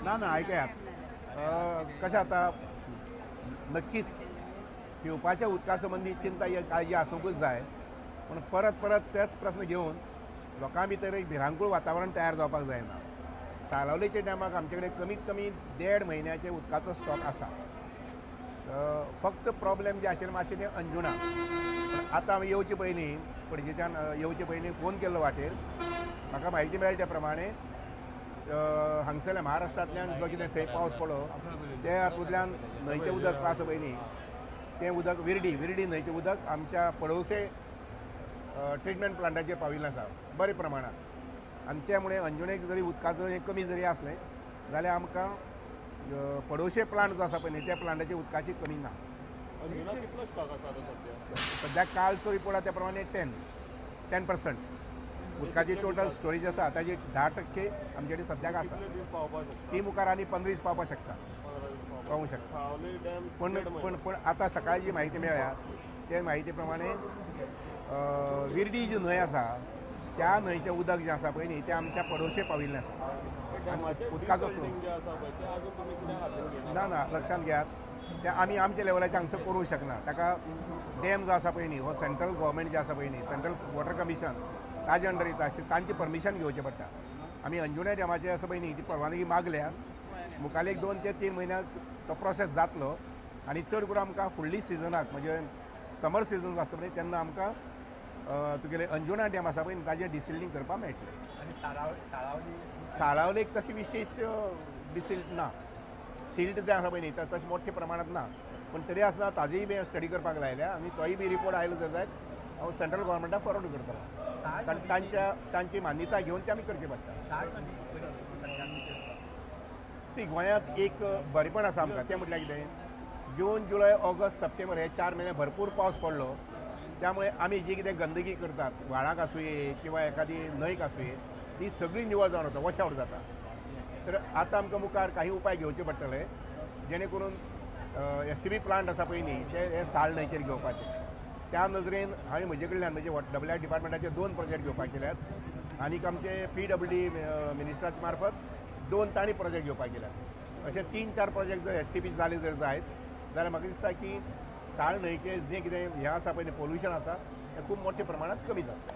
ना ना ऐकात कशें आता नक्कीच पिवपाच्या उदका संबंधी चिंता काळजी आसूंकूच जाय पूण परत परत तेच प्रस्न घेवन लोकां भितर एक भिरांकूळ वातावरण तयार जावपाक जायना. साळावलेच्या टायमाक आमचे कडेन कमीत कमी 1.5 म्हयन्याचे उदकाचो स्टॉक आसा. फक्त प्रॉब्लेम जे आशिल्लें मातशें तें अंजुणा. आतां आमी येवचे पयलीं पणजेच्यान येवचे पयलीं फोन केल्लो वाटेर म्हाका म्हायती मेळ्ळी त्या प्रमाणे हांगसरल्या महाराष्ट्रांतल्यान जो कितें थंय पावस पडलो ते हातूंतल्यान न्हंयचें उदक आसा पळय न्ही तें उदक विर्डी न्हंयचें उदक आमच्या पडोवसे ट्रिटमेंट प्लांटाचेर पाविल्लें आसा बरे प्रमाणांत. आनी त्यामुळे अंजुणेक जरी उदकाचो एक कमी जरी आसलें जाल्यार आमकां पडोवशे प्लांट जो आसा पळय न्ही त्या प्लांटाच्या उदकाची कमी ना. अंजुना कितलो स्टॉक आसा सध्या? सद्या कालचो रिपोर्ट आसा त्या प्रमाणे 10% उदकाची टोटल स्टोरेज आसा ताजी 10% आमचे कडेन सद्याक आसा. ती मुखार आनी 15 दीस पावपाक शकता पावूंक शकता. पण आतां सकाळी जी म्हायती मेळ्ळ्या ते म्हायती प्रमाणे विर्डी जी न्हंय आसा त्या न्हंयचें उदक जें आसा पळय न्ही तें आमच्या पडोशे पाविल्लें आसा आनी उदकाचो फ्लो ना लक्षांत घेयात तें आमी आमच्या लेवलाचेर हांगसर करूंक शकना. ताका डॅम जो आसा पळय न्ही हो सेंट्रल गव्हर्मेंट जे आसा पळय न्ही सेंट्रल वॉटर कमिशन ताजे अंडर येता आशिल्लें तांची परमिशन घेवचें पडटा. आमी अंजुना डॅमाचे आसा पळय न्ही ती परवानगी मागल्या मुखार 2 ते 3 म्हयन्याक तो प्रोसेस जातलो आनी चड करून आमकां फुडली सिजनाक म्हणजे समर सिजन आसता पळय तेन्ना आमकां तुगेले अंजुना डॅम आसा पळय ताजें डिसिल्टींग करपाक मेळटलें. साळावलेक तशी विशेष डिसिल्ट ना. सिल्ट जें आसा पळय न्ही तशें मोठ्या प्रमाणांत ना पूण तरी आसतना ताजीय बी स्टडी करपाक लायल्या आनी तोय बी रिपोर्ट आयलो जर जायत हांव सेंट्रल गव्हर्मेंटाक फॉरवर्ड करतलो कारण तांची मान्यताय घेवन ते आमी करचें पडटा. गोंयांत एक बरेपण आसा आमकां तें म्हटल्यार कितें जून जुलय ऑगस्ट सप्टेंबर हे 4 म्हयने भरपूर पावस पडलो त्यामुळे आमी जी कितें गंदगी करतात व्हाळाक आसूये किंवा एखादी न्हंयक आसूये ती सगळी निवळ जावन वता वॉश आवट जाता. तर आतां आमकां मुखार काही उपाय घेवचे पडटले जेणे करून STP प्लांट आसा पळय न्ही ते साळ न्हंयचेर घेवपाचे. त्या नजरेन हांवें म्हजे कडल्यान म्हणजे WR डिपार्टमेंटाचे 2 प्रोजेक्ट घेवपाक केल्यात आनीक आमचे PWD मिनिस्टराचे मार्फत 2 तांणी प्रोजेक्ट घेवपाक केल्यात. अशे 3-4 प्रोजेक्ट जर STP जाले जर जायत जाल्यार म्हाका दिसता की साळ न्हंयचें जें कितें हें आसा पळय पोल्युशन आसा तें खूब मोठ्या प्रमाणांत कमी जाता.